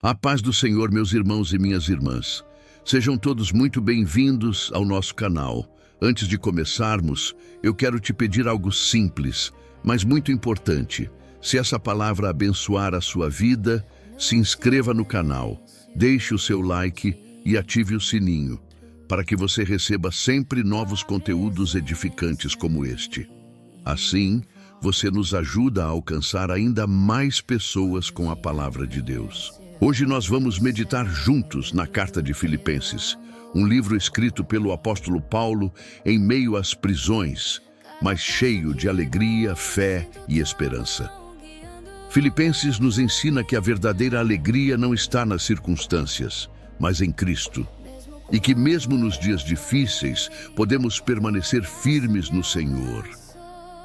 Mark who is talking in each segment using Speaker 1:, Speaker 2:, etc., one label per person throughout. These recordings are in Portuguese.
Speaker 1: A paz do Senhor, meus irmãos e minhas irmãs. Sejam todos muito bem-vindos ao nosso canal. Antes de começarmos, eu quero te pedir algo simples, mas muito importante. Se essa palavra abençoar a sua vida, se inscreva no canal, deixe o seu like e ative o sininho, para que você receba sempre novos conteúdos edificantes como este. Assim, você nos ajuda a alcançar ainda mais pessoas com a palavra de Deus. Hoje nós vamos meditar juntos na Carta de Filipenses, um livro escrito pelo apóstolo Paulo em meio às prisões, mas cheio de alegria, fé e esperança. Filipenses nos ensina que a verdadeira alegria não está nas circunstâncias, mas em Cristo, e que mesmo nos dias difíceis podemos permanecer firmes no Senhor.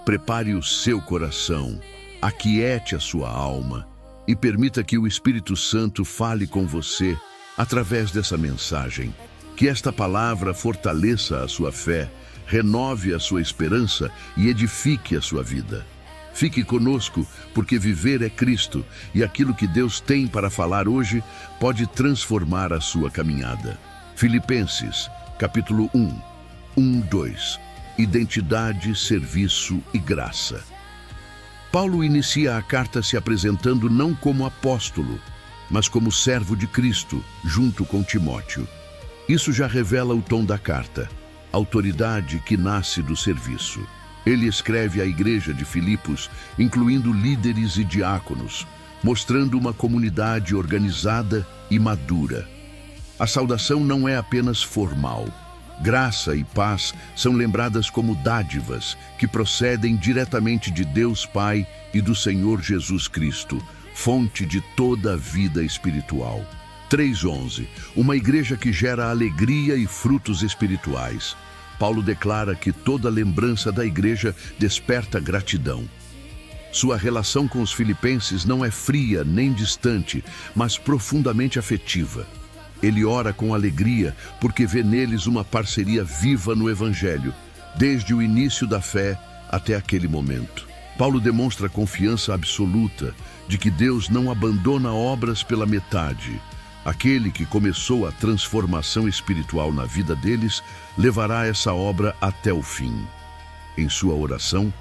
Speaker 1: Prepare o seu coração, aquiete a sua alma, e permita que o Espírito Santo fale com você através dessa mensagem. Que esta palavra fortaleça a sua fé, renove a sua esperança e edifique a sua vida. Fique conosco, porque viver é Cristo e aquilo que Deus tem para falar hoje pode transformar a sua caminhada. Filipenses, capítulo 1:2. Identidade, serviço e graça. Paulo inicia a carta se apresentando não como apóstolo, mas como servo de Cristo, junto com Timóteo. Isso já revela o tom da carta, autoridade que nasce do serviço. Ele escreve à igreja de Filipos, incluindo líderes e diáconos, mostrando uma comunidade organizada e madura. A saudação não é apenas formal. Graça e paz são lembradas como dádivas que procedem diretamente de Deus Pai e do Senhor Jesus Cristo, fonte de toda a vida espiritual. 3:11. Uma igreja que gera alegria e frutos espirituais. Paulo declara que toda lembrança da igreja desperta gratidão. Sua relação com os filipenses não é fria nem distante, mas profundamente afetiva. Ele ora com alegria porque vê neles uma parceria viva no Evangelho, desde o início da fé até aquele momento. Paulo demonstra confiança absoluta de que Deus não abandona obras pela metade. Aquele que começou a transformação espiritual na vida deles levará essa obra até o fim. Em sua oração,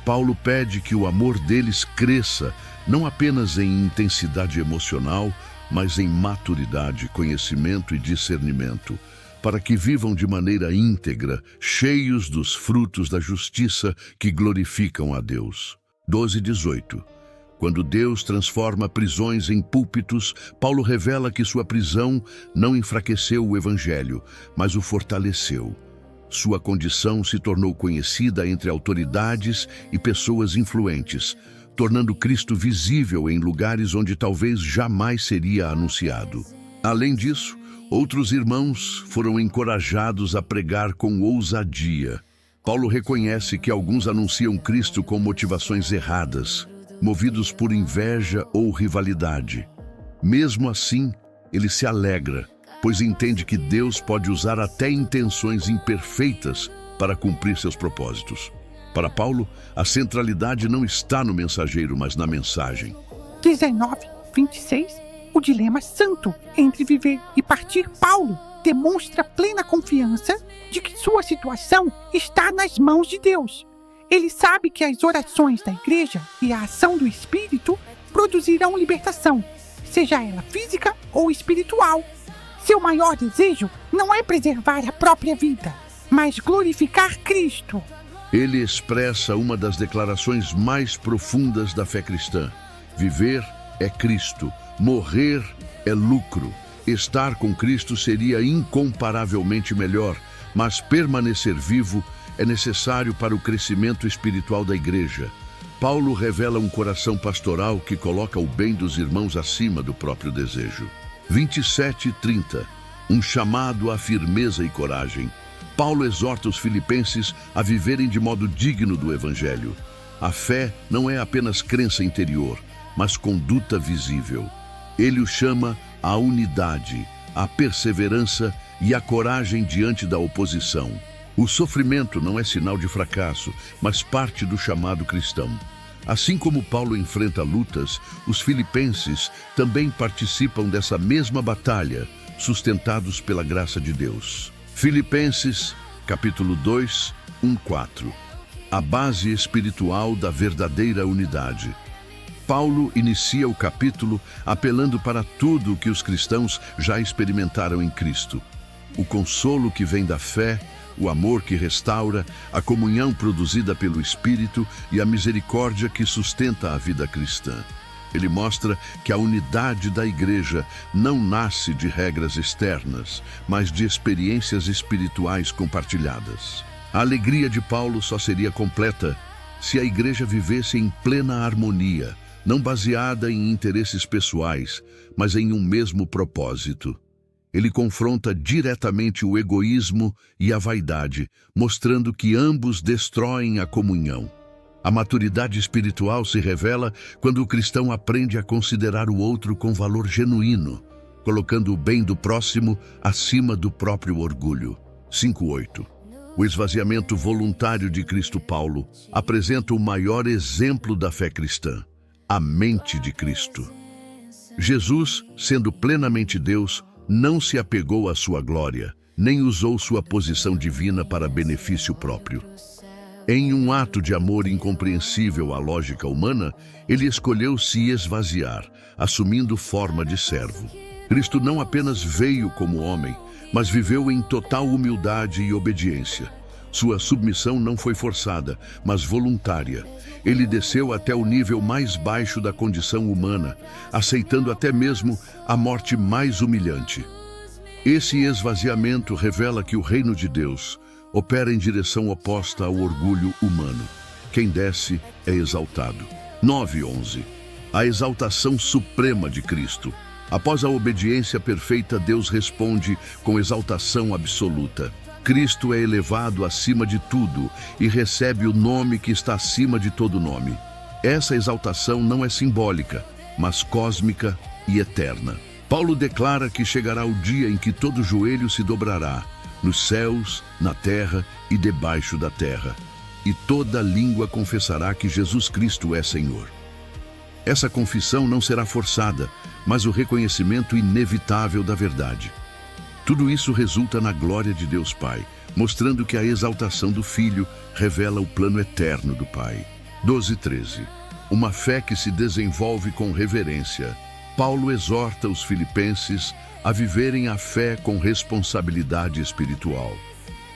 Speaker 1: Paulo pede que o amor deles cresça, não apenas em intensidade emocional, mas em maturidade, conhecimento e discernimento, para que vivam de maneira íntegra, cheios dos frutos da justiça que glorificam a Deus. 12:18. Quando Deus transforma prisões em púlpitos, Paulo revela que sua prisão não enfraqueceu o Evangelho, mas o fortaleceu. Sua condição se tornou conhecida entre autoridades e pessoas influentes, tornando Cristo visível em lugares onde talvez jamais seria anunciado. Além disso, outros irmãos foram encorajados a pregar com ousadia. Paulo reconhece que alguns anunciam Cristo com motivações erradas, movidos por inveja ou rivalidade. Mesmo assim, ele se alegra, pois entende que Deus pode usar até intenções imperfeitas para cumprir seus propósitos. Para Paulo, a centralidade não está no mensageiro, mas na mensagem.
Speaker 2: 19:26. O dilema santo entre viver e partir. Paulo demonstra plena confiança de que sua situação está nas mãos de Deus. Ele sabe que as orações da igreja e a ação do Espírito produzirão libertação, seja ela física ou espiritual. Seu maior desejo não é preservar a própria vida, mas glorificar Cristo.
Speaker 1: Ele expressa uma das declarações mais profundas da fé cristã. Viver é Cristo, morrer é lucro. Estar com Cristo seria incomparavelmente melhor, mas permanecer vivo é necessário para o crescimento espiritual da igreja. Paulo revela um coração pastoral que coloca o bem dos irmãos acima do próprio desejo. 27:30. Um chamado à firmeza e coragem. Paulo exorta os filipenses a viverem de modo digno do Evangelho. A fé não é apenas crença interior, mas conduta visível. Ele o chama à unidade, à perseverança e à coragem diante da oposição. O sofrimento não é sinal de fracasso, mas parte do chamado cristão. Assim como Paulo enfrenta lutas, os filipenses também participam dessa mesma batalha, sustentados pela graça de Deus. Filipenses, capítulo 2, 1-4. A base espiritual da verdadeira unidade. Paulo inicia o capítulo apelando para tudo o que os cristãos já experimentaram em Cristo. O consolo que vem da fé, o amor que restaura, a comunhão produzida pelo Espírito e a misericórdia que sustenta a vida cristã. Ele mostra que a unidade da igreja não nasce de regras externas, mas de experiências espirituais compartilhadas. A alegria de Paulo só seria completa se a igreja vivesse em plena harmonia, não baseada em interesses pessoais, mas em um mesmo propósito. Ele confronta diretamente o egoísmo e a vaidade, mostrando que ambos destroem a comunhão. A maturidade espiritual se revela quando o cristão aprende a considerar o outro com valor genuíno, colocando o bem do próximo acima do próprio orgulho. 5:8. O esvaziamento voluntário de Cristo Paulo apresenta o maior exemplo da fé cristã, a mente de Cristo. Jesus, sendo plenamente Deus, não se apegou à sua glória, nem usou sua posição divina para benefício próprio. Em um ato de amor incompreensível à lógica humana, ele escolheu se esvaziar, assumindo forma de servo. Cristo não apenas veio como homem, mas viveu em total humildade e obediência. Sua submissão não foi forçada, mas voluntária. Ele desceu até o nível mais baixo da condição humana, aceitando até mesmo a morte mais humilhante. Esse esvaziamento revela que o reino de Deus opera em direção oposta ao orgulho humano. Quem desce é exaltado. 9:11. A exaltação suprema de Cristo. Após a obediência perfeita, Deus responde com exaltação absoluta. Cristo é elevado acima de tudo e recebe o nome que está acima de todo nome. Essa exaltação não é simbólica, mas cósmica e eterna. Paulo declara que chegará o dia em que todo joelho se dobrará, nos céus, na terra e debaixo da terra, e toda língua confessará que Jesus Cristo é Senhor. Essa confissão não será forçada, mas o reconhecimento inevitável da verdade. Tudo isso resulta na glória de Deus Pai, mostrando que a exaltação do Filho revela o plano eterno do Pai. 12:13. Uma fé que se desenvolve com reverência. Paulo exorta os filipenses a viverem a fé com responsabilidade espiritual.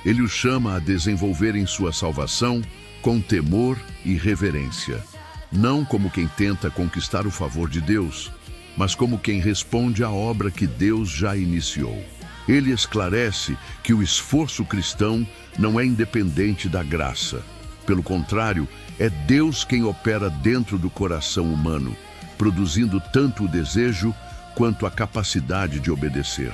Speaker 1: Ele os chama a desenvolverem sua salvação com temor e reverência. Não como quem tenta conquistar o favor de Deus, mas como quem responde à obra que Deus já iniciou. Ele esclarece que o esforço cristão não é independente da graça. Pelo contrário, é Deus quem opera dentro do coração humano, produzindo tanto o desejo quanto a capacidade de obedecer.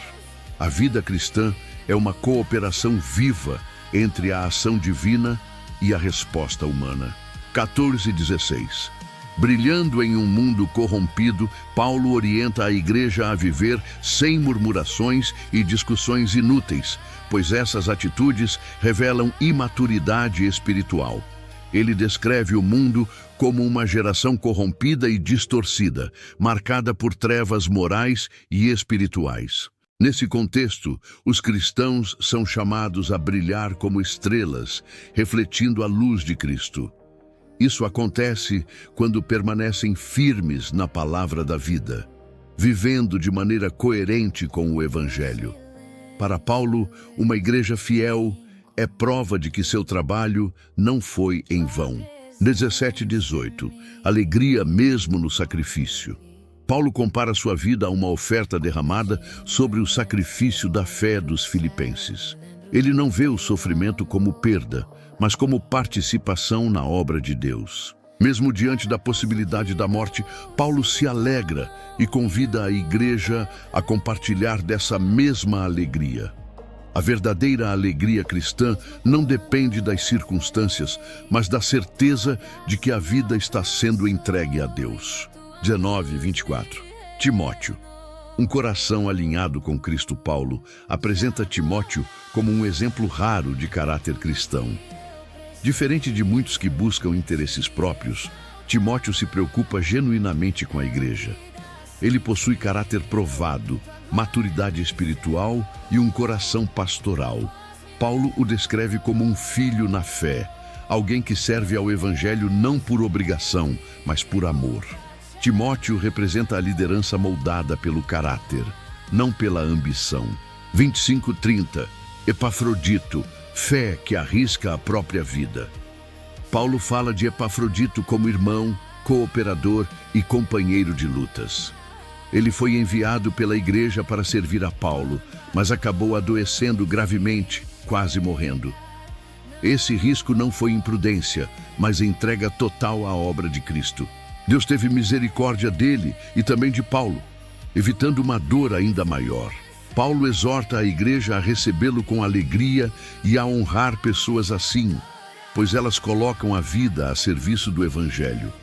Speaker 1: A vida cristã é uma cooperação viva entre a ação divina e a resposta humana. 14:16. Brilhando em um mundo corrompido, Paulo orienta a igreja a viver sem murmurações e discussões inúteis, pois essas atitudes revelam imaturidade espiritual. Ele descreve o mundo como uma geração corrompida e distorcida, marcada por trevas morais e espirituais. Nesse contexto, os cristãos são chamados a brilhar como estrelas, refletindo a luz de Cristo. Isso acontece quando permanecem firmes na palavra da vida, vivendo de maneira coerente com o Evangelho. Para Paulo, uma igreja fiel é prova de que seu trabalho não foi em vão. 17:18. Alegria mesmo no sacrifício. Paulo compara sua vida a uma oferta derramada sobre o sacrifício da fé dos filipenses. Ele não vê o sofrimento como perda, mas como participação na obra de Deus. Mesmo diante da possibilidade da morte, Paulo se alegra e convida a igreja a compartilhar dessa mesma alegria. A verdadeira alegria cristã não depende das circunstâncias, mas da certeza de que a vida está sendo entregue a Deus. 19:24. Timóteo. Um coração alinhado com Cristo. Paulo apresenta Timóteo como um exemplo raro de caráter cristão. Diferente de muitos que buscam interesses próprios, Timóteo se preocupa genuinamente com a igreja. Ele possui caráter provado, maturidade espiritual e um coração pastoral. Paulo o descreve como um filho na fé, alguém que serve ao evangelho não por obrigação, mas por amor. Timóteo representa a liderança moldada pelo caráter, não pela ambição. 25:30. Epafrodito, fé que arrisca a própria vida. Paulo fala de Epafrodito como irmão, cooperador e companheiro de lutas. Ele foi enviado pela igreja para servir a Paulo, mas acabou adoecendo gravemente, quase morrendo. Esse risco não foi imprudência, mas entrega total à obra de Cristo. Deus teve misericórdia dele e também de Paulo, evitando uma dor ainda maior. Paulo exorta a igreja a recebê-lo com alegria e a honrar pessoas assim, pois elas colocam a vida a serviço do evangelho.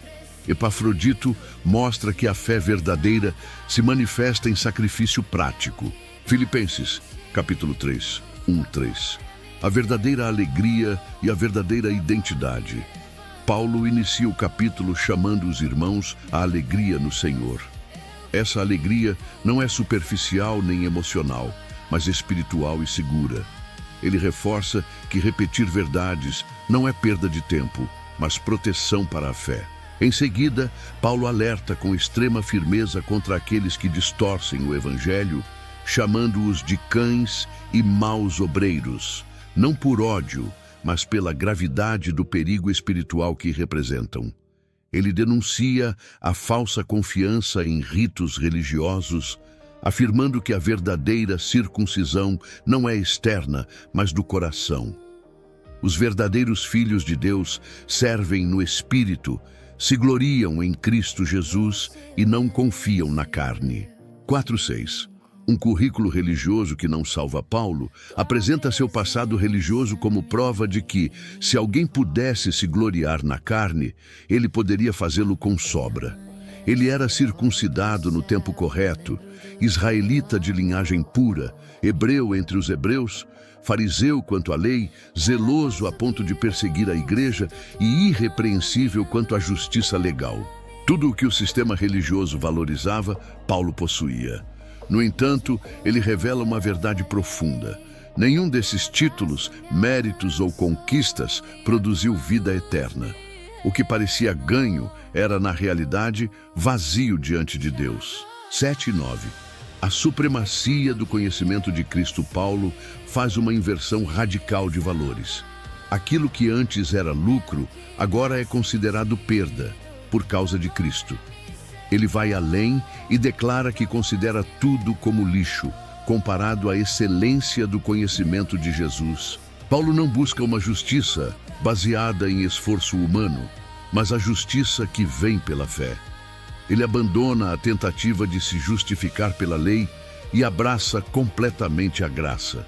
Speaker 1: Epafrodito mostra que a fé verdadeira se manifesta em sacrifício prático. Filipenses, capítulo 3, 1-3. A verdadeira alegria e a verdadeira identidade. Paulo inicia o capítulo chamando os irmãos à alegria no Senhor. Essa alegria não é superficial nem emocional, mas espiritual e segura. Ele reforça que repetir verdades não é perda de tempo, mas proteção para a fé. Em seguida, Paulo alerta com extrema firmeza contra aqueles que distorcem o evangelho, chamando-os de cães e maus obreiros, não por ódio, mas pela gravidade do perigo espiritual que representam. Ele denuncia a falsa confiança em ritos religiosos, afirmando que a verdadeira circuncisão não é externa, mas do coração. Os verdadeiros filhos de Deus servem no Espírito, se gloriam em Cristo Jesus e não confiam na carne. 4:6. Um currículo religioso que não salva Paulo apresenta seu passado religioso como prova de que, se alguém pudesse se gloriar na carne, ele poderia fazê-lo com sobra. Ele era circuncidado no tempo correto, israelita de linhagem pura, hebreu entre os hebreus, fariseu quanto à lei, zeloso a ponto de perseguir a igreja e irrepreensível quanto à justiça legal. Tudo o que o sistema religioso valorizava, Paulo possuía. No entanto, ele revela uma verdade profunda. Nenhum desses títulos, méritos ou conquistas produziu vida eterna. O que parecia ganho era, na realidade, vazio diante de Deus. 7:9. A supremacia do conhecimento de Cristo. Paulo faz uma inversão radical de valores. Aquilo que antes era lucro, agora é considerado perda, por causa de Cristo. Ele vai além e declara que considera tudo como lixo, comparado à excelência do conhecimento de Jesus. Paulo não busca uma justiça baseada em esforço humano, mas a justiça que vem pela fé. Ele abandona a tentativa de se justificar pela lei e abraça completamente a graça.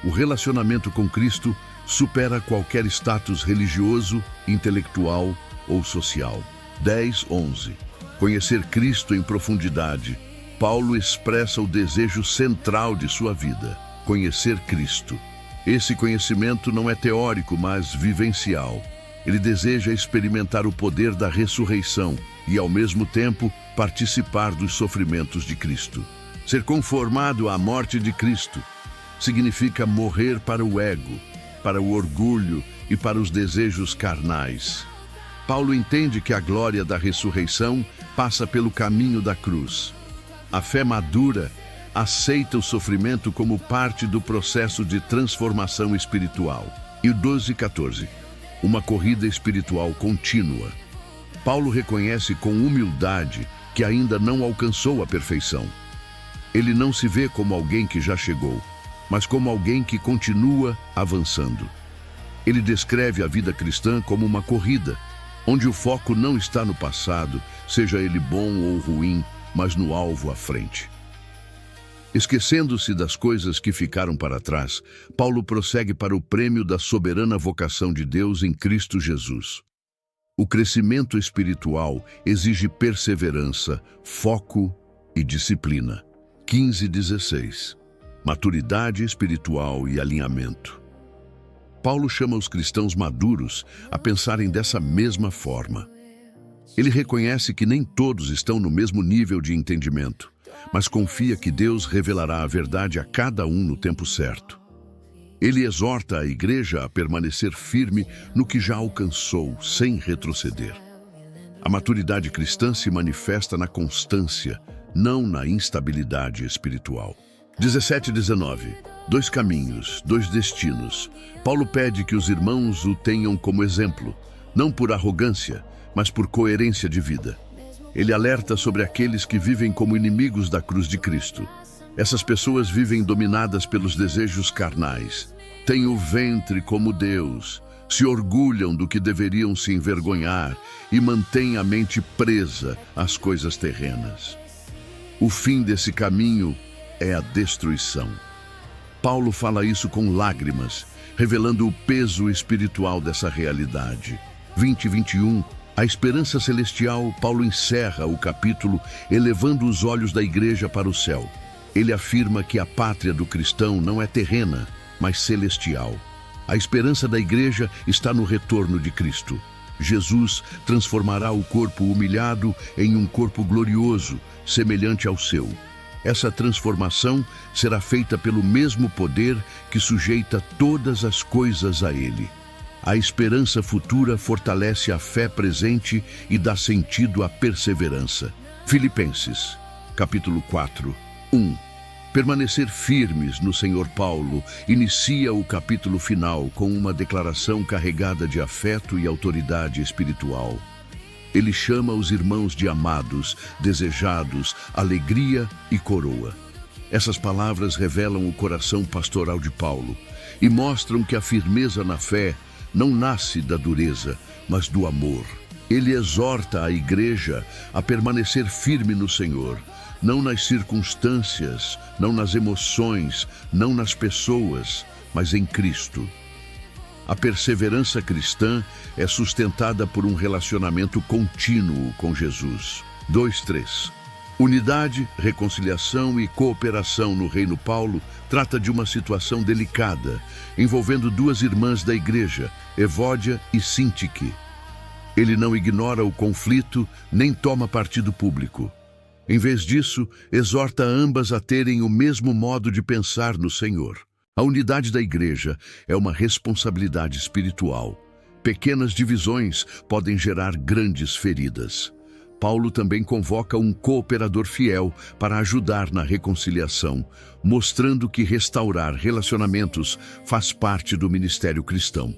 Speaker 1: O relacionamento com Cristo supera qualquer status religioso, intelectual ou social. 10:11. Conhecer Cristo em profundidade. Paulo expressa o desejo central de sua vida: conhecer Cristo. Esse conhecimento não é teórico, mas vivencial. Ele deseja experimentar o poder da ressurreição e, ao mesmo tempo, participar dos sofrimentos de Cristo. Ser conformado à morte de Cristo significa morrer para o ego, para o orgulho e para os desejos carnais. Paulo entende que a glória da ressurreição passa pelo caminho da cruz. A fé madura aceita o sofrimento como parte do processo de transformação espiritual. E o 12:14. Uma corrida espiritual contínua. Paulo reconhece com humildade que ainda não alcançou a perfeição. Ele não se vê como alguém que já chegou, mas como alguém que continua avançando. Ele descreve a vida cristã como uma corrida, onde o foco não está no passado, seja ele bom ou ruim, mas no alvo à frente. Esquecendo-se das coisas que ficaram para trás, Paulo prossegue para o prêmio da soberana vocação de Deus em Cristo Jesus. O crescimento espiritual exige perseverança, foco e disciplina. 15:16. Maturidade espiritual e alinhamento. Paulo chama os cristãos maduros a pensarem dessa mesma forma. Ele reconhece que nem todos estão no mesmo nível de entendimento, mas confia que Deus revelará a verdade a cada um no tempo certo. Ele exorta a igreja a permanecer firme no que já alcançou, sem retroceder. A maturidade cristã se manifesta na constância, não na instabilidade espiritual. 17 e 19. Dois caminhos, dois destinos. Paulo pede que os irmãos o tenham como exemplo, não por arrogância, mas por coerência de vida. Ele alerta sobre aqueles que vivem como inimigos da cruz de Cristo. Essas pessoas vivem dominadas pelos desejos carnais. Têm o ventre como Deus, se orgulham do que deveriam se envergonhar e mantêm a mente presa às coisas terrenas. O fim desse caminho é a destruição. Paulo fala isso com lágrimas, revelando o peso espiritual dessa realidade. 20 e 21. A esperança celestial, Paulo encerra o capítulo elevando os olhos da igreja para o céu. Ele afirma que a pátria do cristão não é terrena, mas celestial. A esperança da igreja está no retorno de Cristo. Jesus transformará o corpo humilhado em um corpo glorioso, semelhante ao seu. Essa transformação será feita pelo mesmo poder que sujeita todas as coisas a ele. A esperança futura fortalece a fé presente e dá sentido à perseverança. Filipenses, capítulo 4, 1. Permanecer firmes no Senhor. Paulo inicia o capítulo final com uma declaração carregada de afeto e autoridade espiritual. Ele chama os irmãos de amados, desejados, alegria e coroa. Essas palavras revelam o coração pastoral de Paulo e mostram que a firmeza na fé não nasce da dureza, mas do amor. Ele exorta a igreja a permanecer firme no Senhor, não nas circunstâncias, não nas emoções, não nas pessoas, mas em Cristo. A perseverança cristã é sustentada por um relacionamento contínuo com Jesus. 2:3. Unidade, reconciliação e cooperação no reino. Paulo trata de uma situação delicada, envolvendo duas irmãs da igreja, Evódia e Sintique. Ele não ignora o conflito, nem toma partido público. Em vez disso, exorta ambas a terem o mesmo modo de pensar no Senhor. A unidade da igreja é uma responsabilidade espiritual. Pequenas divisões podem gerar grandes feridas. Paulo também convoca um cooperador fiel para ajudar na reconciliação, mostrando que restaurar relacionamentos faz parte do ministério cristão.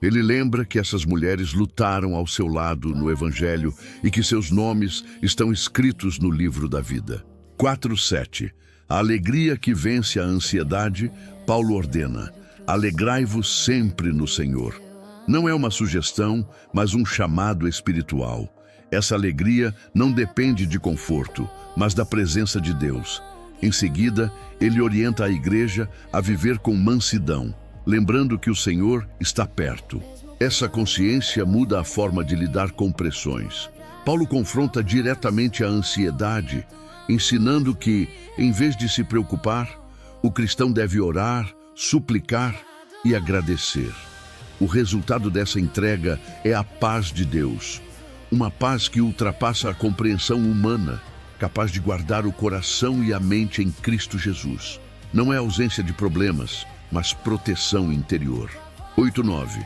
Speaker 1: Ele lembra que essas mulheres lutaram ao seu lado no Evangelho e que seus nomes estão escritos no livro da vida. 4:7. A alegria que vence a ansiedade, Paulo ordena: alegrai-vos sempre no Senhor. Não é uma sugestão, mas um chamado espiritual. Essa alegria não depende de conforto, mas da presença de Deus. Em seguida, ele orienta a igreja a viver com mansidão, lembrando que o Senhor está perto. Essa consciência muda a forma de lidar com pressões. Paulo confronta diretamente a ansiedade, ensinando que, em vez de se preocupar, o cristão deve orar, suplicar e agradecer. O resultado dessa entrega é a paz de Deus. Uma paz que ultrapassa a compreensão humana, capaz de guardar o coração e a mente em Cristo Jesus. Não é ausência de problemas, mas proteção interior. 8:9.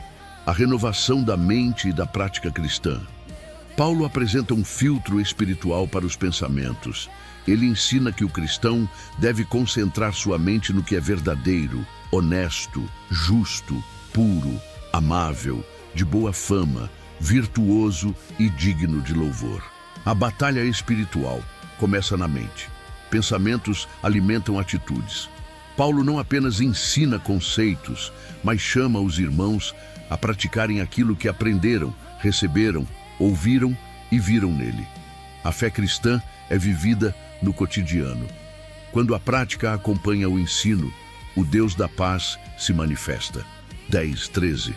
Speaker 1: A renovação da mente e da prática cristã. Paulo apresenta um filtro espiritual para os pensamentos. Ele ensina que o cristão deve concentrar sua mente no que é verdadeiro, honesto, justo, puro, amável, de boa fama, virtuoso e digno de louvor. A batalha espiritual começa na mente. Pensamentos alimentam atitudes. Paulo não apenas ensina conceitos, mas chama os irmãos a praticarem aquilo que aprenderam, receberam, ouviram e viram nele. A fé cristã é vivida no cotidiano. Quando a prática acompanha o ensino, o Deus da paz se manifesta. 10:13.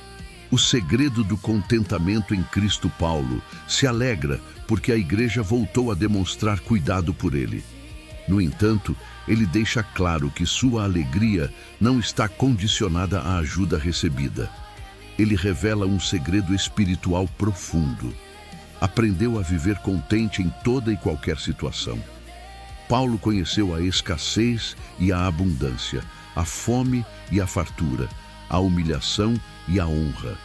Speaker 1: O segredo do contentamento em Cristo. Paulo se alegra porque a igreja voltou a demonstrar cuidado por ele. No entanto, ele deixa claro que sua alegria não está condicionada à ajuda recebida. Ele revela um segredo espiritual profundo. aprendeu a viver contente em toda e qualquer situação. Paulo conheceu a escassez e a abundância, a fome e a fartura, a humilhação e a honra.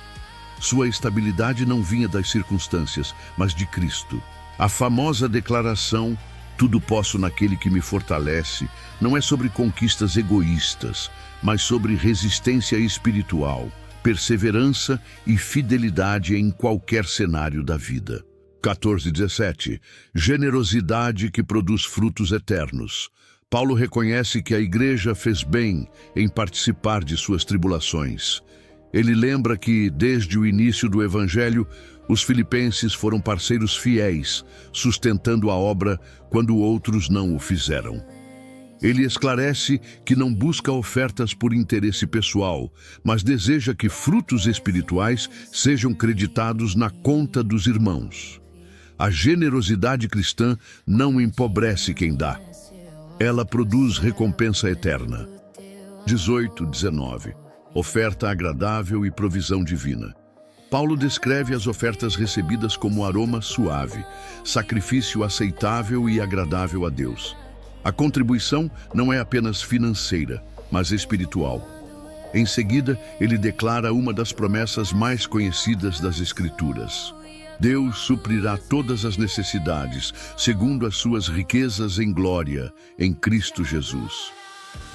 Speaker 1: Sua estabilidade não vinha das circunstâncias, mas de Cristo. A famosa declaração, tudo posso naquele que me fortalece, não é sobre conquistas egoístas, mas sobre resistência espiritual, perseverança e fidelidade em qualquer cenário da vida. 14:17. Generosidade que produz frutos eternos. Paulo reconhece que a igreja fez bem em participar de suas tribulações. Ele lembra que, desde o início do Evangelho, os filipenses foram parceiros fiéis, sustentando a obra quando outros não o fizeram. Ele esclarece que não busca ofertas por interesse pessoal, mas deseja que frutos espirituais sejam creditados na conta dos irmãos. A generosidade cristã não empobrece quem dá. Ela produz recompensa eterna. 18:19. Oferta agradável e provisão divina. Paulo descreve as ofertas recebidas como aroma suave, sacrifício aceitável e agradável a Deus. A contribuição não é apenas financeira, mas espiritual. Em seguida, ele declara uma das promessas mais conhecidas das Escrituras. Deus suprirá todas as necessidades, segundo as suas riquezas em glória, em Cristo Jesus.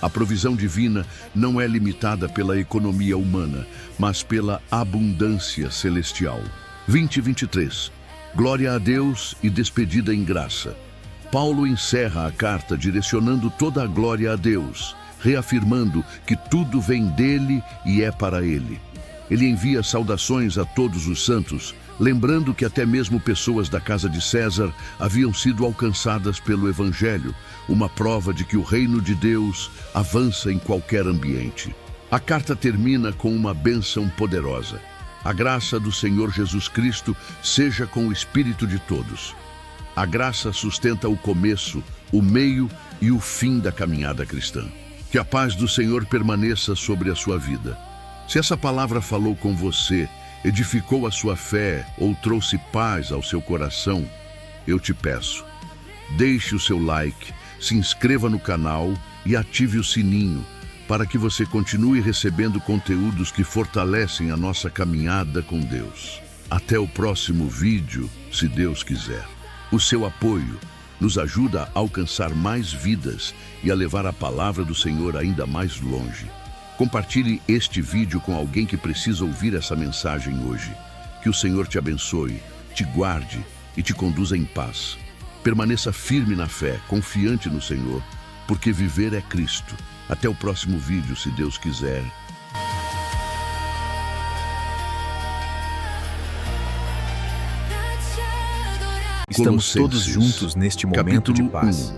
Speaker 1: A provisão divina não é limitada pela economia humana, mas pela abundância celestial. 20:23. Glória a Deus e despedida em graça. Paulo encerra a carta direcionando toda a glória a Deus, reafirmando que tudo vem dele e é para ele. Ele envia saudações a todos os santos, lembrando que até mesmo pessoas da casa de César haviam sido alcançadas pelo Evangelho, uma prova de que o reino de Deus avança em qualquer ambiente. A carta termina com uma bênção poderosa. A graça do Senhor Jesus Cristo seja com o espírito de todos. A graça sustenta o começo, o meio e o fim da caminhada cristã. Que a paz do Senhor permaneça sobre a sua vida. Se essa palavra falou com você, edificou a sua fé ou trouxe paz ao seu coração, eu te peço, deixe o seu like, se inscreva no canal e ative o sininho para que você continue recebendo conteúdos que fortalecem a nossa caminhada com Deus. Até o próximo vídeo, se Deus quiser. O seu apoio nos ajuda a alcançar mais vidas e a levar a palavra do Senhor ainda mais longe. Compartilhe este vídeo com alguém que precisa ouvir essa mensagem hoje. Que o Senhor te abençoe, te guarde e te conduza em paz. Permaneça firme na fé, confiante no Senhor, porque viver é Cristo. Até o próximo vídeo, se Deus quiser.
Speaker 3: Estamos todos juntos neste momento de paz.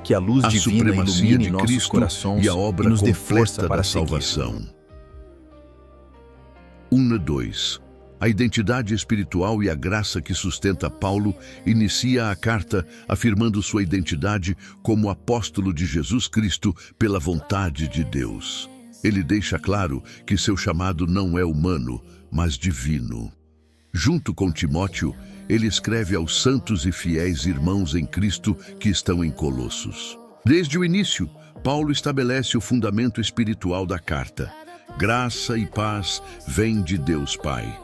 Speaker 3: Que a luz divina ilumine nossos corações
Speaker 1: e a obra
Speaker 3: e nos dê
Speaker 1: completa
Speaker 3: força para
Speaker 1: da
Speaker 3: seguir.
Speaker 1: salvação. 1:2. A identidade espiritual e a graça que sustenta Paulo inicia a carta afirmando sua identidade como apóstolo de Jesus Cristo pela vontade de Deus. Ele deixa claro que seu chamado não é humano, mas divino. Junto com Timóteo, ele escreve aos santos e fiéis irmãos em Cristo que estão em Colossos. Desde o início, Paulo estabelece o fundamento espiritual da carta. Graça e paz vêm de Deus Pai.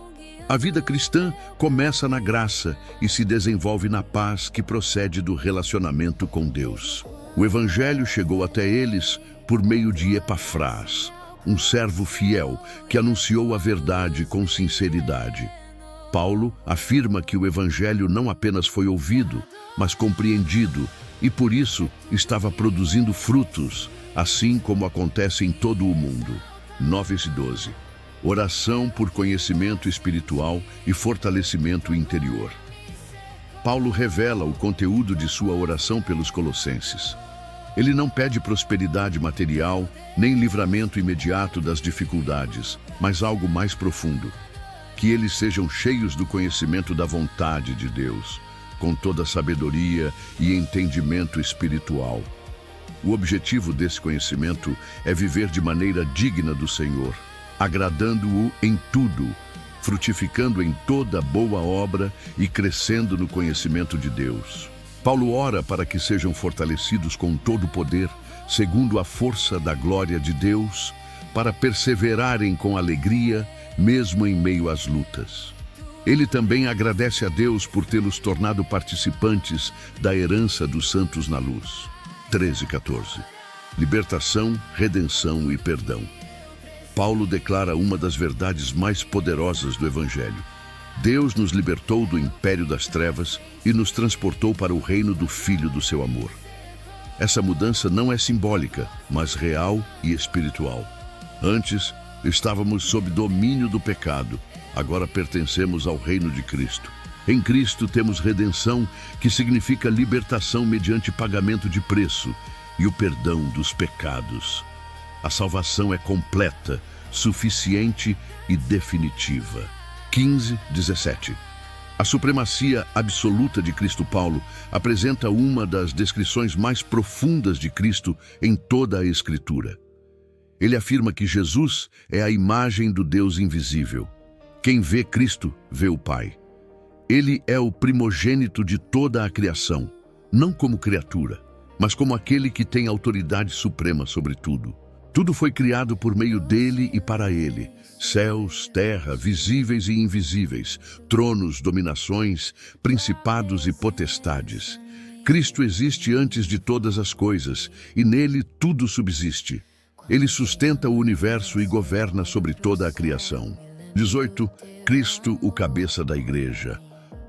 Speaker 1: A vida cristã começa na graça e se desenvolve na paz que procede do relacionamento com Deus. O Evangelho chegou até eles por meio de Epafrás, um servo fiel que anunciou a verdade com sinceridade. Paulo afirma que o Evangelho não apenas foi ouvido, mas compreendido, e por isso estava produzindo frutos, assim como acontece em todo o mundo. 9:12. Oração por conhecimento espiritual e fortalecimento interior. Paulo revela o conteúdo de sua oração pelos colossenses. Ele não pede prosperidade material, nem livramento imediato das dificuldades, mas algo mais profundo. Que eles sejam cheios do conhecimento da vontade de Deus, com toda sabedoria e entendimento espiritual. O objetivo desse conhecimento é viver de maneira digna do Senhor, agradando-o em tudo, frutificando em toda boa obra e crescendo no conhecimento de Deus. Paulo ora para que sejam fortalecidos com todo o poder, segundo a força da glória de Deus, para perseverarem com alegria, mesmo em meio às lutas. Ele também agradece a Deus por tê-los tornado participantes da herança dos santos na luz. 13:14. Libertação, redenção e perdão. Paulo declara uma das verdades mais poderosas do Evangelho. Deus nos libertou do império das trevas e nos transportou para o reino do Filho do seu amor. Essa mudança não é simbólica, mas real e espiritual. Antes, estávamos sob domínio do pecado. Agora pertencemos ao reino de Cristo. Em Cristo temos redenção, que significa libertação mediante pagamento de preço e o perdão dos pecados. A salvação é completa, suficiente e definitiva. 15:17. A supremacia absoluta de Cristo. Paulo apresenta uma das descrições mais profundas de Cristo em toda a Escritura. Ele afirma que Jesus é a imagem do Deus invisível. Quem vê Cristo, vê o Pai. Ele é o primogênito de toda a criação, não como criatura, mas como aquele que tem autoridade suprema sobre tudo. Tudo foi criado por meio dele e para ele. Céus, terra, visíveis e invisíveis, tronos, dominações, principados e potestades. Cristo existe antes de todas as coisas, e nele tudo subsiste. Ele sustenta o universo e governa sobre toda a criação. 18. Cristo, o cabeça da igreja.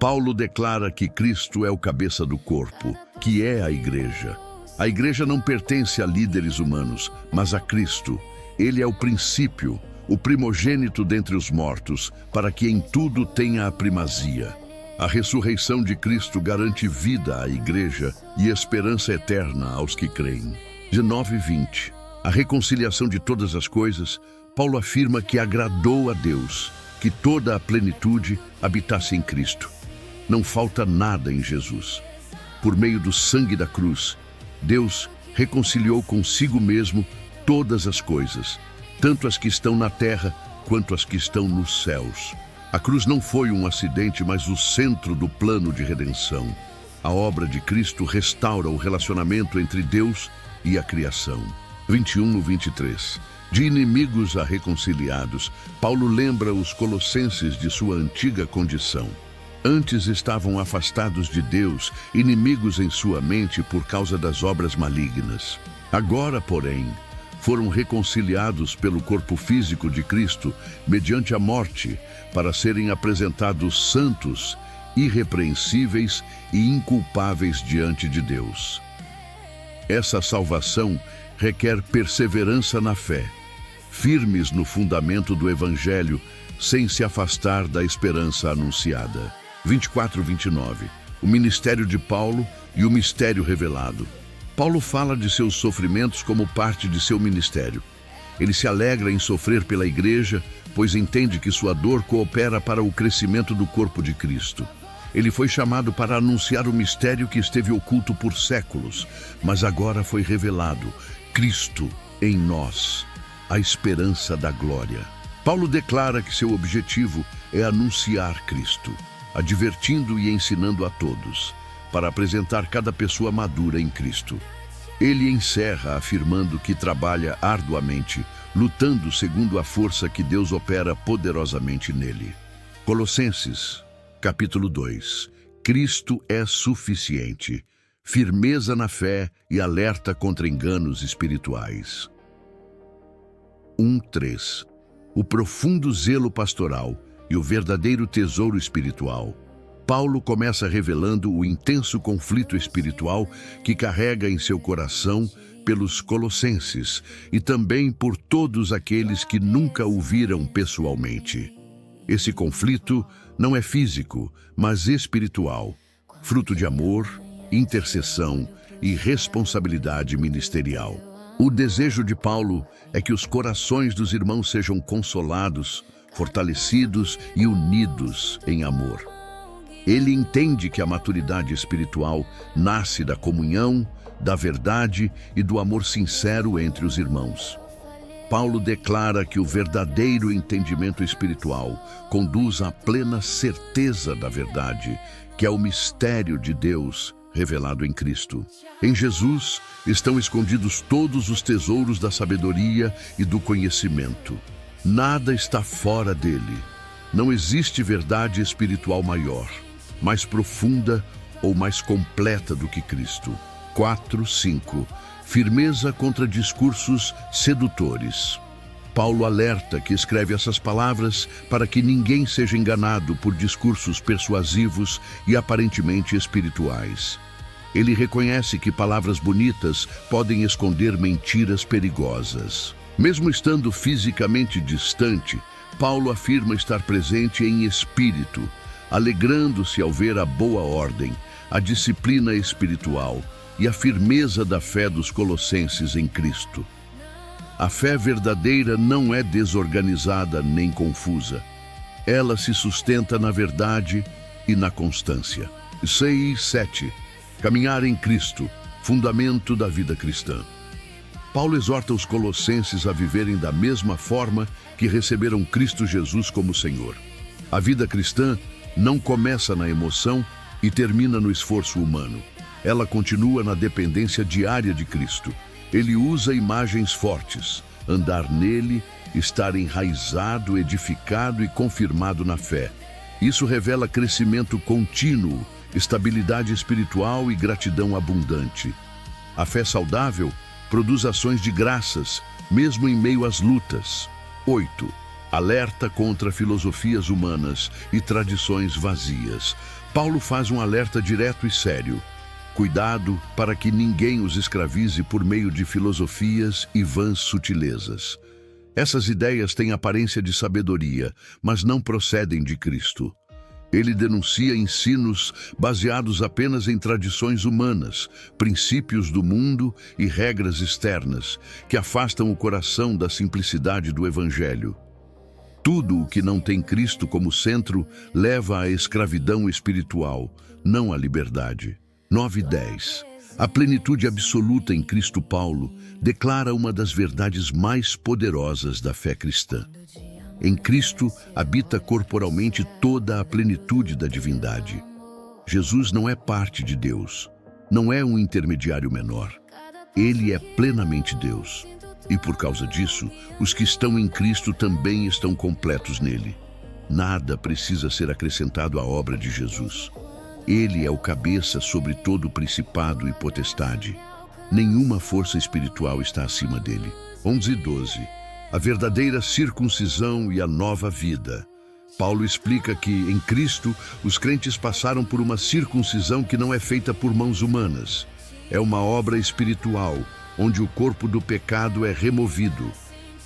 Speaker 1: Paulo declara que Cristo é o cabeça do corpo, que é a igreja. A igreja não pertence a líderes humanos, mas a Cristo. Ele é o princípio, o primogênito dentre os mortos, para que em tudo tenha a primazia. A ressurreição de Cristo garante vida à igreja e esperança eterna aos que creem. 19:20. A reconciliação de todas as coisas. Paulo afirma que agradou a Deus, que toda a plenitude habitasse em Cristo. Não falta nada em Jesus. Por meio do sangue da cruz, Deus reconciliou consigo mesmo todas as coisas, tanto as que estão na terra quanto as que estão nos céus. A cruz não foi um acidente, mas o centro do plano de redenção. A obra de Cristo restaura o relacionamento entre Deus e a criação. 21:23. De inimigos a reconciliados, Paulo lembra os colossenses de sua antiga condição. Antes estavam afastados de Deus, inimigos em sua mente por causa das obras malignas. Agora, porém, foram reconciliados pelo corpo físico de Cristo, mediante a morte, para serem apresentados santos, irrepreensíveis e inculpáveis diante de Deus. Essa salvação requer perseverança na fé, firmes no fundamento do Evangelho, sem se afastar da esperança anunciada. 24:29. O ministério de Paulo e o mistério revelado. Paulo fala de seus sofrimentos como parte de seu ministério. Ele se alegra em sofrer pela igreja, pois entende que sua dor coopera para o crescimento do corpo de Cristo. Ele foi chamado para anunciar o mistério que esteve oculto por séculos, mas agora foi revelado: Cristo em nós, a esperança da glória. Paulo declara que seu objetivo é anunciar Cristo, advertindo e ensinando a todos, para apresentar cada pessoa madura em Cristo. Ele encerra afirmando que trabalha arduamente, lutando segundo a força que Deus opera poderosamente nele. Colossenses, capítulo 2. Cristo é suficiente. Firmeza na fé e alerta contra enganos espirituais. 1:3. O profundo zelo pastoral e o verdadeiro tesouro espiritual. Paulo começa revelando o intenso conflito espiritual que carrega em seu coração pelos colossenses e também por todos aqueles que nunca o viram pessoalmente. Esse conflito não é físico, mas espiritual, fruto de amor, intercessão e responsabilidade ministerial. O desejo de Paulo é que os corações dos irmãos sejam consolados, fortalecidos e unidos em amor. Ele entende que a maturidade espiritual nasce da comunhão, da verdade e do amor sincero entre os irmãos. Paulo declara que o verdadeiro entendimento espiritual conduz à plena certeza da verdade, que é o mistério de Deus revelado em Cristo. Em Jesus estão escondidos todos os tesouros da sabedoria e do conhecimento. Nada está fora dele. Não existe verdade espiritual maior, mais profunda ou mais completa do que Cristo. 4:5. Firmeza contra discursos sedutores. Paulo alerta que escreve essas palavras para que ninguém seja enganado por discursos persuasivos e aparentemente espirituais. Ele reconhece que palavras bonitas podem esconder mentiras perigosas. Mesmo estando fisicamente distante, Paulo afirma estar presente em espírito, alegrando-se ao ver a boa ordem, a disciplina espiritual e a firmeza da fé dos colossenses em Cristo. A fé verdadeira não é desorganizada nem confusa. Ela se sustenta na verdade e na constância. 6:7. Caminhar em Cristo, fundamento da vida cristã. Paulo exorta os colossenses a viverem da mesma forma que receberam Cristo Jesus como Senhor. A vida cristã não começa na emoção e termina no esforço humano. Ela continua na dependência diária de Cristo. Ele usa imagens fortes, andar nele, estar enraizado, edificado e confirmado na fé. Isso revela crescimento contínuo, estabilidade espiritual e gratidão abundante. A fé saudável produz ações de graças, mesmo em meio às lutas. 8. Alerta contra filosofias humanas e tradições vazias. Paulo faz um alerta direto e sério. Cuidado para que ninguém os escravize por meio de filosofias e vãs sutilezas. Essas ideias têm aparência de sabedoria, mas não procedem de Cristo. Ele denuncia ensinos baseados apenas em tradições humanas, princípios do mundo e regras externas, que afastam o coração da simplicidade do Evangelho. Tudo o que não tem Cristo como centro leva à escravidão espiritual, não à liberdade. 9:10. A plenitude absoluta em Cristo. Paulo declara uma das verdades mais poderosas da fé cristã. Em Cristo habita corporalmente toda a plenitude da divindade. Jesus não é parte de Deus, não é um intermediário menor. Ele é plenamente Deus. E por causa disso, os que estão em Cristo também estão completos nele. Nada precisa ser acrescentado à obra de Jesus. Ele é o cabeça sobre todo o principado e potestade. Nenhuma força espiritual está acima dele. 11:12. A verdadeira circuncisão e a nova vida. Paulo explica que, em Cristo, os crentes passaram por uma circuncisão que não é feita por mãos humanas. É uma obra espiritual, onde o corpo do pecado é removido.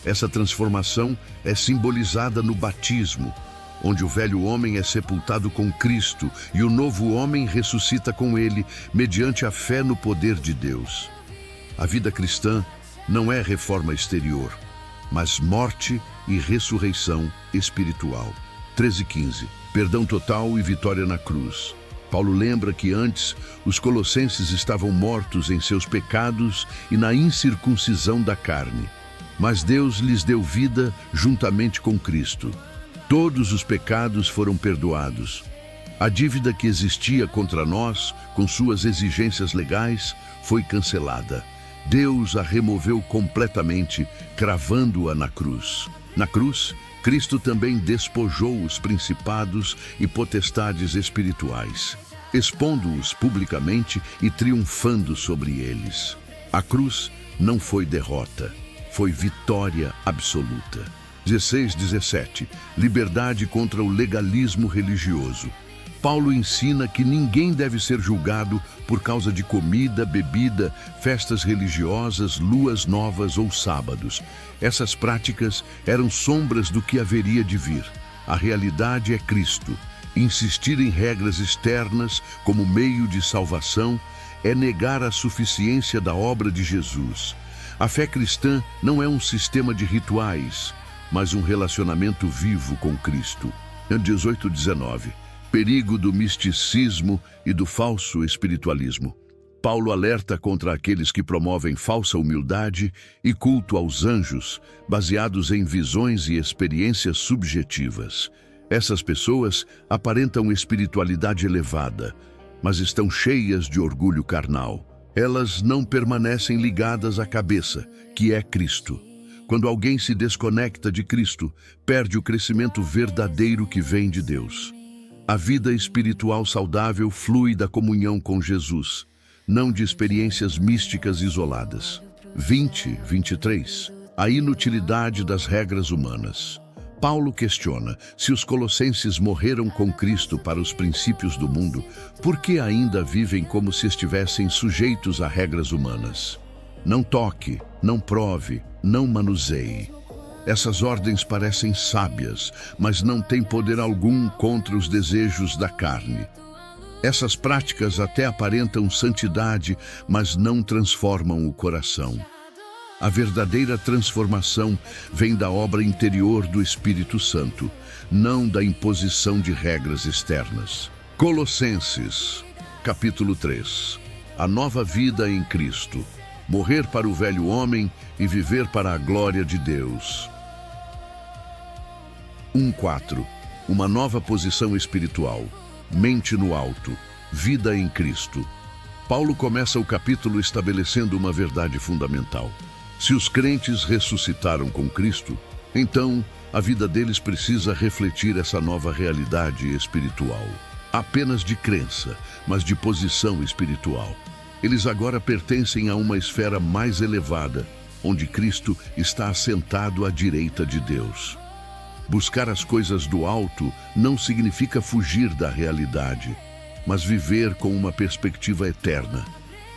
Speaker 1: Essa transformação é simbolizada no batismo, onde o velho homem é sepultado com Cristo e o novo homem ressuscita com ele, mediante a fé no poder de Deus. A vida cristã não é reforma exterior, mas morte e ressurreição espiritual. 13:15. Perdão total e vitória na cruz. Paulo lembra que antes os colossenses estavam mortos em seus pecados e na incircuncisão da carne, mas Deus lhes deu vida juntamente com Cristo. Todos os pecados foram perdoados. A dívida que existia contra nós, com suas exigências legais, foi cancelada. Deus a removeu completamente, cravando-a na cruz. Na cruz, Cristo também despojou os principados e potestades espirituais, expondo-os publicamente e triunfando sobre eles. A cruz não foi derrota, foi vitória absoluta. 16:17. Liberdade contra o legalismo religioso. Paulo ensina que ninguém deve ser julgado por causa de comida, bebida, festas religiosas, luas novas ou sábados. Essas práticas eram sombras do que haveria de vir. A realidade é Cristo. Insistir em regras externas como meio de salvação é negar a suficiência da obra de Jesus. A fé cristã não é um sistema de rituais, mas um relacionamento vivo com Cristo. 18:19. Perigo do misticismo e do falso espiritualismo. Paulo alerta contra aqueles que promovem falsa humildade e culto aos anjos, baseados em visões e experiências subjetivas. Essas pessoas aparentam espiritualidade elevada, mas estão cheias de orgulho carnal. Elas não permanecem ligadas à cabeça, que é Cristo. Quando alguém se desconecta de Cristo, perde o crescimento verdadeiro que vem de Deus. A vida espiritual saudável flui da comunhão com Jesus, não de experiências místicas isoladas. 23. A inutilidade das regras humanas. Paulo questiona: se os colossenses morreram com Cristo para os princípios do mundo, por que ainda vivem como se estivessem sujeitos a regras humanas? Não toque, não prove, não manuseie. Essas ordens parecem sábias, mas não têm poder algum contra os desejos da carne. Essas práticas até aparentam santidade, mas não transformam o coração. A verdadeira transformação vem da obra interior do Espírito Santo, não da imposição de regras externas. Colossenses, capítulo 3. A nova vida em Cristo. Morrer para o velho homem e viver para a glória de Deus. 1:4. Uma nova posição espiritual. Mente no alto. Vida em Cristo. Paulo começa o capítulo estabelecendo uma verdade fundamental. Se os crentes ressuscitaram com Cristo, então a vida deles precisa refletir essa nova realidade espiritual. Apenas de crença, mas de posição espiritual. Eles agora pertencem a uma esfera mais elevada, onde Cristo está assentado à direita de Deus. Buscar as coisas do alto não significa fugir da realidade, mas viver com uma perspectiva eterna.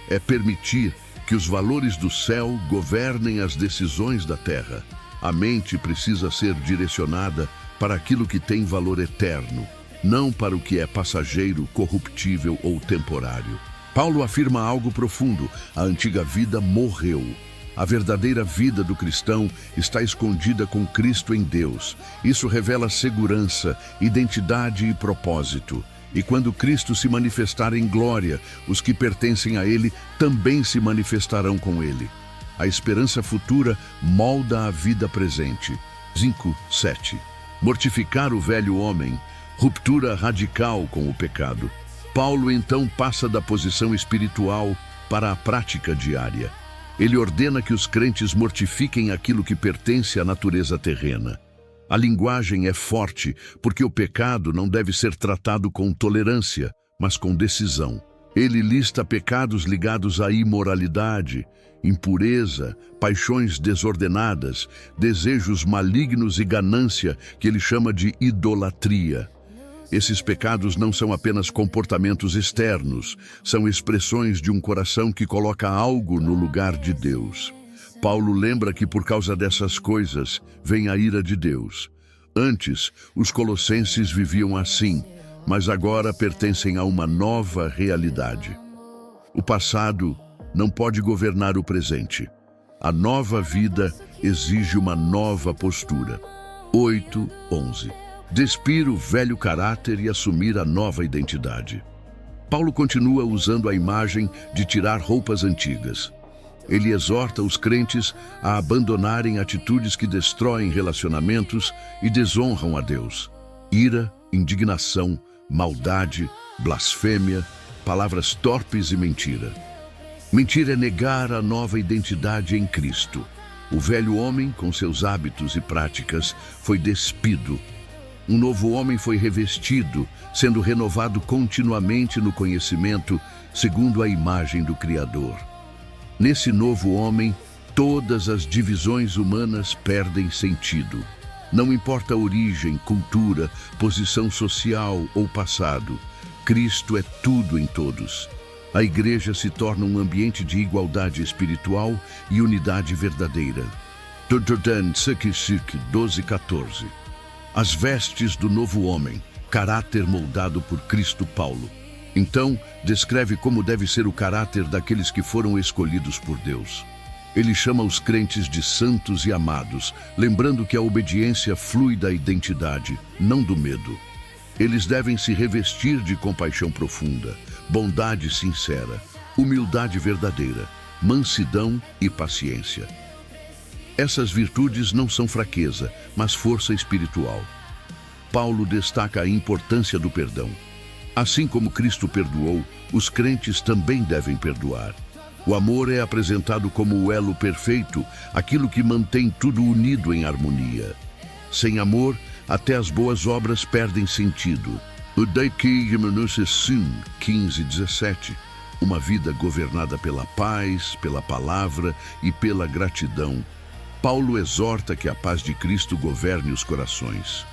Speaker 1: É permitir que os valores do céu governem as decisões da terra. A mente precisa ser direcionada para aquilo que tem valor eterno, não para o que é passageiro, corruptível ou temporário. Paulo afirma algo profundo: a antiga vida morreu. A verdadeira vida do cristão está escondida com Cristo em Deus. Isso revela segurança, identidade e propósito. E quando Cristo se manifestar em glória, os que pertencem a Ele também se manifestarão com Ele. A esperança futura molda a vida presente. 5:7. Mortificar o velho homem, ruptura radical com o pecado. Paulo então passa da posição espiritual para a prática diária. Ele ordena que os crentes mortifiquem aquilo que pertence à natureza terrena. A linguagem é forte, porque o pecado não deve ser tratado com tolerância, mas com decisão. Ele lista pecados ligados à imoralidade, impureza, paixões desordenadas, desejos malignos e ganância, que ele chama de idolatria. Esses pecados não são apenas comportamentos externos, são expressões de um coração que coloca algo no lugar de Deus. Paulo lembra que por causa dessas coisas vem a ira de Deus. Antes, os colossenses viviam assim, mas agora pertencem a uma nova realidade. O passado não pode governar o presente. A nova vida exige uma nova postura. 8:11. Despir o velho caráter e assumir a nova identidade. Paulo continua usando a imagem de tirar roupas antigas. Ele exorta os crentes a abandonarem atitudes que destroem relacionamentos e desonram a Deus. Ira, indignação, maldade, blasfêmia, palavras torpes e mentira. Mentira é negar a nova identidade em Cristo. O velho homem, com seus hábitos e práticas, foi despido. Um novo homem foi revestido, sendo renovado continuamente no conhecimento, segundo a imagem do Criador. Nesse novo homem, todas as divisões humanas perdem sentido. Não importa a origem, cultura, posição social ou passado, Cristo é tudo em todos. A igreja se torna um ambiente de igualdade espiritual e unidade verdadeira. 12:14. As vestes do novo homem, caráter moldado por Cristo. Paulo então descreve como deve ser o caráter daqueles que foram escolhidos por Deus. Ele chama os crentes de santos e amados, lembrando que a obediência flui da identidade, não do medo. Eles devem se revestir de compaixão profunda, bondade sincera, humildade verdadeira, mansidão e paciência. Essas virtudes não são fraqueza, mas força espiritual. Paulo destaca a importância do perdão. Assim como Cristo perdoou, os crentes também devem perdoar. O amor é apresentado como o elo perfeito, aquilo que mantém tudo unido em harmonia. Sem amor, até as boas obras perdem sentido. O Daqui 15:17. Uma vida governada pela paz, pela palavra e pela gratidão. Paulo exorta que a paz de Cristo governe os corações.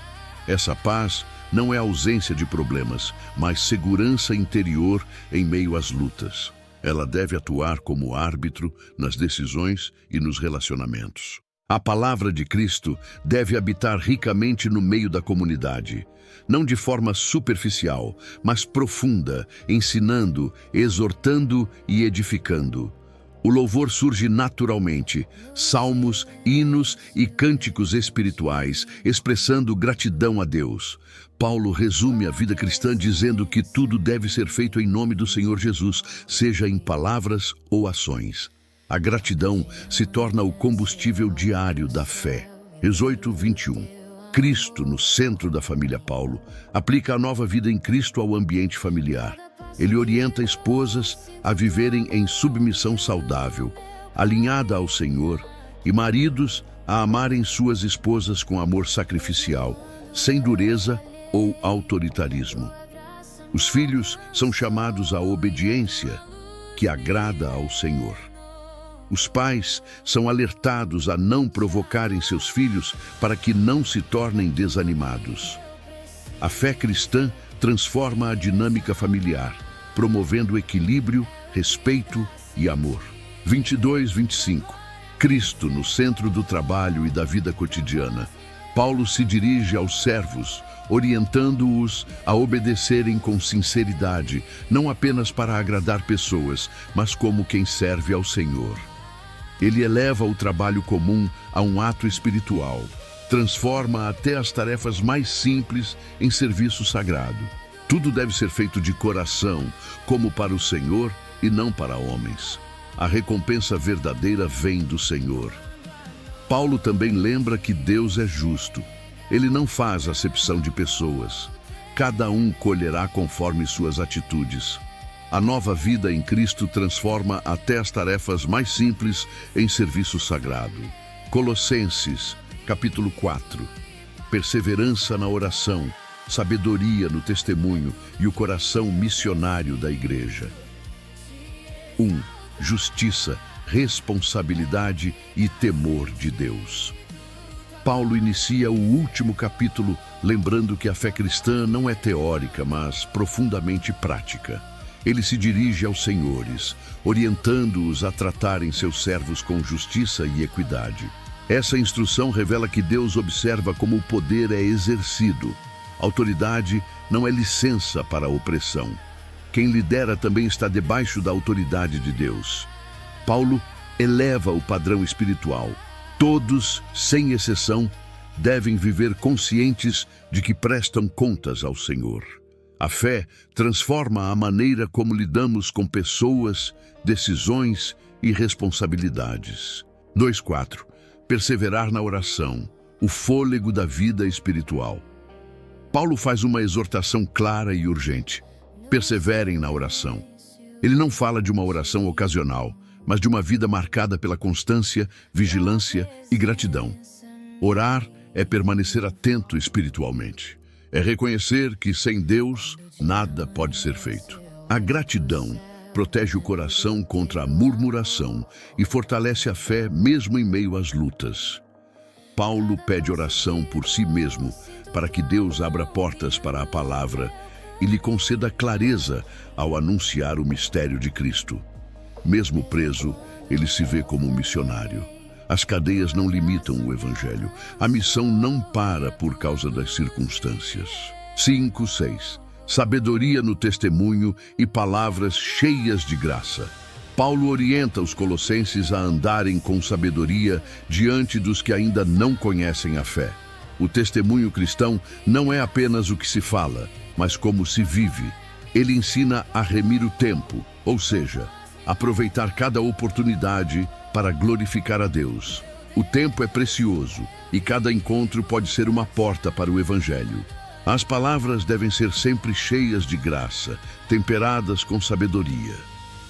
Speaker 1: Essa paz não é ausência de problemas, mas segurança interior em meio às lutas. Ela deve atuar como árbitro nas decisões e nos relacionamentos. A palavra de Cristo deve habitar ricamente no meio da comunidade, não de forma superficial, mas profunda, ensinando, exortando e edificando. O louvor surge naturalmente, salmos, hinos e cânticos espirituais, expressando gratidão a Deus. Paulo resume a vida cristã dizendo que tudo deve ser feito em nome do Senhor Jesus, seja em palavras ou ações. A gratidão se torna o combustível diário da fé. 18:21. Cristo no centro da família Paulo aplica a nova vida em Cristo ao ambiente familiar. Ele orienta esposas a viverem em submissão saudável, alinhada ao Senhor, e maridos a amarem suas esposas com amor sacrificial, sem dureza ou autoritarismo. Os filhos são chamados à obediência, que agrada ao Senhor. Os pais são alertados a não provocarem seus filhos para que não se tornem desanimados. A fé cristã transforma a dinâmica familiar, promovendo equilíbrio, respeito e amor. 22:25. Cristo no centro do trabalho e da vida cotidiana. Paulo se dirige aos servos, orientando-os a obedecerem com sinceridade, não apenas para agradar pessoas, mas como quem serve ao Senhor. Ele eleva o trabalho comum a um ato espiritual, transforma até as tarefas mais simples em serviço sagrado. Tudo deve ser feito de coração, como para o Senhor e não para homens. A recompensa verdadeira vem do Senhor. Paulo também lembra que Deus é justo. Ele não faz acepção de pessoas. Cada um colherá conforme suas atitudes. A nova vida em Cristo transforma até as tarefas mais simples em serviço sagrado. Colossenses, capítulo 4. Perseverança na oração, sabedoria no testemunho e o coração missionário da igreja. 1. Justiça, responsabilidade e temor de Deus. Paulo inicia o último capítulo lembrando que a fé cristã não é teórica, mas profundamente prática. Ele se dirige aos senhores, orientando-os a tratarem seus servos com justiça e equidade. Essa instrução revela que Deus observa como o poder é exercido. Autoridade não é licença para a opressão. Quem lidera também está debaixo da autoridade de Deus. Paulo eleva o padrão espiritual. Todos, sem exceção, devem viver conscientes de que prestam contas ao Senhor. A fé transforma a maneira como lidamos com pessoas, decisões e responsabilidades. 2.4. Perseverar na oração, o fôlego da vida espiritual. Paulo faz uma exortação clara e urgente. Perseverem na oração. Ele não fala de uma oração ocasional, mas de uma vida marcada pela constância, vigilância e gratidão. Orar é permanecer atento espiritualmente. É reconhecer que sem Deus nada pode ser feito. A gratidão protege o coração contra a murmuração e fortalece a fé mesmo em meio às lutas. Paulo pede oração por si mesmo para que Deus abra portas para a palavra e lhe conceda clareza ao anunciar o mistério de Cristo. Mesmo preso, ele se vê como um missionário. As cadeias não limitam o Evangelho. A missão não para por causa das circunstâncias. 5.6. Sabedoria no testemunho e palavras cheias de graça. Paulo orienta os colossenses a andarem com sabedoria diante dos que ainda não conhecem a fé. O testemunho cristão não é apenas o que se fala, mas como se vive. Ele ensina a remir o tempo, ou seja, aproveitar cada oportunidade para glorificar a Deus. O tempo é precioso e cada encontro pode ser uma porta para o Evangelho. As palavras devem ser sempre cheias de graça, temperadas com sabedoria.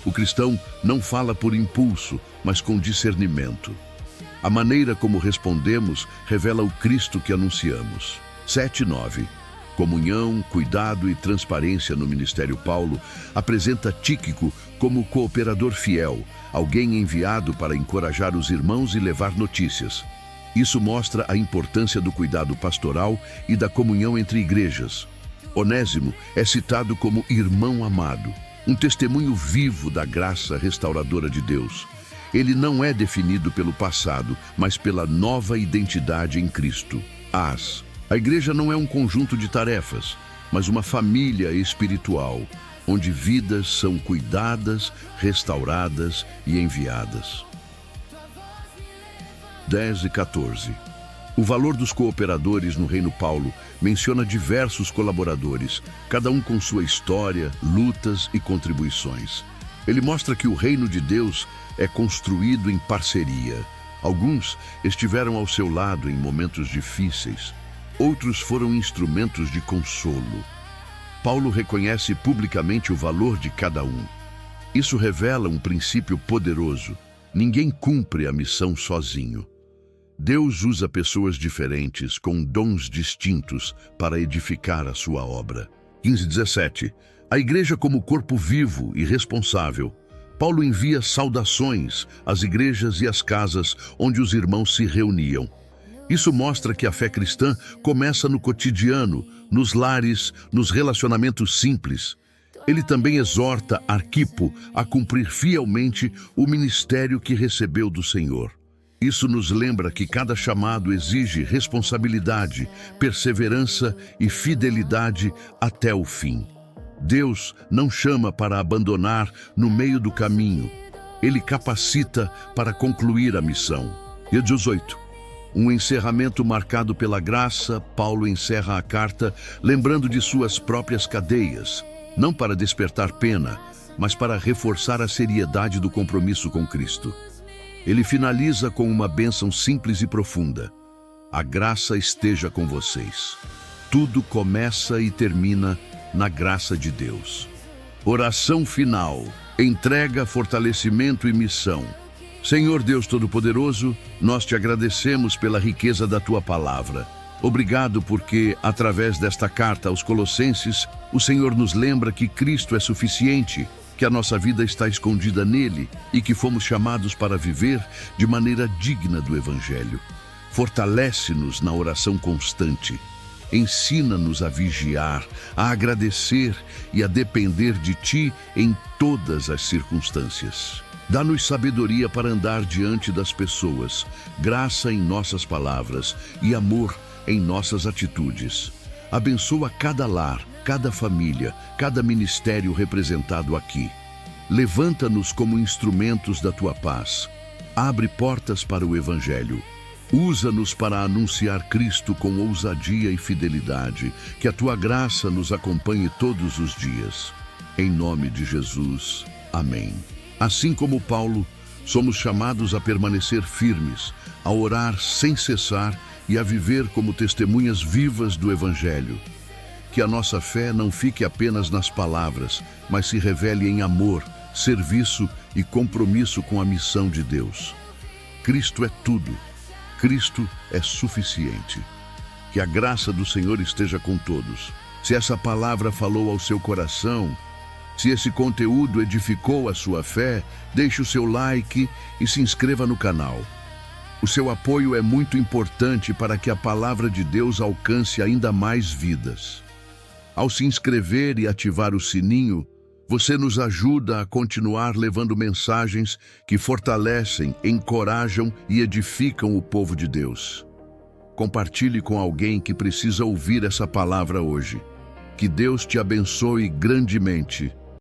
Speaker 1: O cristão não fala por impulso, mas com discernimento. A maneira como respondemos revela o Cristo que anunciamos. 7:9. Comunhão, cuidado e transparência no Ministério Paulo apresenta Tíquico como cooperador fiel, alguém enviado para encorajar os irmãos e levar notícias. Isso mostra a importância do cuidado pastoral e da comunhão entre igrejas. Onésimo é citado como irmão amado, um testemunho vivo da graça restauradora de Deus. Ele não é definido pelo passado, mas pela nova identidade em Cristo. A igreja não é um conjunto de tarefas, mas uma família espiritual, onde vidas são cuidadas, restauradas e enviadas. 10 e 14. O valor dos cooperadores no Reino Paulo menciona diversos colaboradores, cada um com sua história, lutas e contribuições. Ele mostra que o reino de Deus é construído em parceria. Alguns estiveram ao seu lado em momentos difíceis, outros foram instrumentos de consolo. Paulo reconhece publicamente o valor de cada um. Isso revela um princípio poderoso: ninguém cumpre a missão sozinho. Deus usa pessoas diferentes, com dons distintos, para edificar a sua obra. 15:17. A igreja como corpo vivo e responsável. Paulo envia saudações às igrejas e às casas onde os irmãos se reuniam. Isso mostra que a fé cristã começa no cotidiano, nos lares, nos relacionamentos simples. Ele também exorta Arquipo a cumprir fielmente o ministério que recebeu do Senhor. Isso nos lembra que cada chamado exige responsabilidade, perseverança e fidelidade até o fim. Deus não chama para abandonar no meio do caminho. Ele capacita para concluir a missão. E 18. Um encerramento marcado pela graça, Paulo encerra a carta lembrando de suas próprias cadeias, não para despertar pena, mas para reforçar a seriedade do compromisso com Cristo. Ele finaliza com uma bênção simples e profunda: a graça esteja com vocês. Tudo começa e termina na graça de Deus. Oração final: entrega, fortalecimento e missão. Senhor Deus Todo-Poderoso, nós te agradecemos pela riqueza da tua palavra. Obrigado porque, através desta carta aos Colossenses, o Senhor nos lembra que Cristo é suficiente, que a nossa vida está escondida nele e que fomos chamados para viver de maneira digna do Evangelho. Fortalece-nos na oração constante. Ensina-nos a vigiar, a agradecer e a depender de ti em todas as circunstâncias. Dá-nos sabedoria para andar diante das pessoas, graça em nossas palavras e amor em nossas atitudes. Abençoa cada lar, cada família, cada ministério representado aqui. Levanta-nos como instrumentos da tua paz. Abre portas para o Evangelho. Usa-nos para anunciar Cristo com ousadia e fidelidade. Que a tua graça nos acompanhe todos os dias. Em nome de Jesus. Amém. Assim como Paulo, somos chamados a permanecer firmes, a orar sem cessar e a viver como testemunhas vivas do Evangelho. Que a nossa fé não fique apenas nas palavras, mas se revele em amor, serviço e compromisso com a missão de Deus. Cristo é tudo. Cristo é suficiente. Que a graça do Senhor esteja com todos. Se essa palavra falou ao seu coração, se esse conteúdo edificou a sua fé, deixe o seu like e se inscreva no canal. O seu apoio é muito importante para que a palavra de Deus alcance ainda mais vidas. Ao se inscrever e ativar o sininho, você nos ajuda a continuar levando mensagens que fortalecem, encorajam e edificam o povo de Deus. Compartilhe com alguém que precisa ouvir essa palavra hoje. Que Deus te abençoe grandemente.